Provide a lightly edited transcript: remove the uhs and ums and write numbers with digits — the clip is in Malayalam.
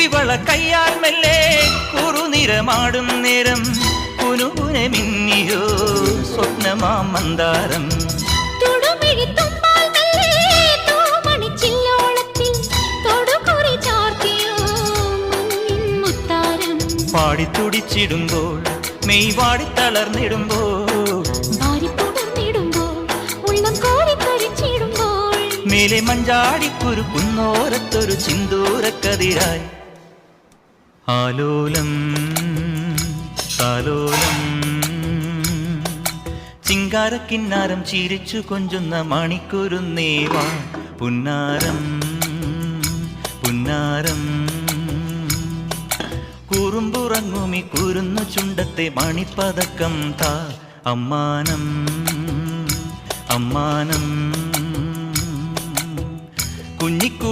കുപ്പിവള കയ്യാൽ മെല്ലെ കുറുനിറമാടും നേരം കുനുകുനെ മിന്നിയോ സ്വപ്നമാം മന്ദാരം പാടിത്തുടിച്ചിടുമ്പോൾ മെയ് വാടി തളർന്നിടുമ്പോൾ മേലെ മഞ്ചാടിക്കുരു കുന്നോരത്തൊരു ചിന്തൂരക്കതിരായി ആലോലം താലോലം ചിങ്കാരക്കിന്നാരം ചിരിച്ചു കൊഞ്ചുന്ന മണിക്കുരുന്നേവാ പുന്നാരം പുന്നാരം കുറുമ്പുറങ്ങുമി കുരുന്നു ചുണ്ടത്തെ മണിപ്പതക്കം താ അമ്മാനം അമ്മാനം കുഞ്ഞിക്കുളി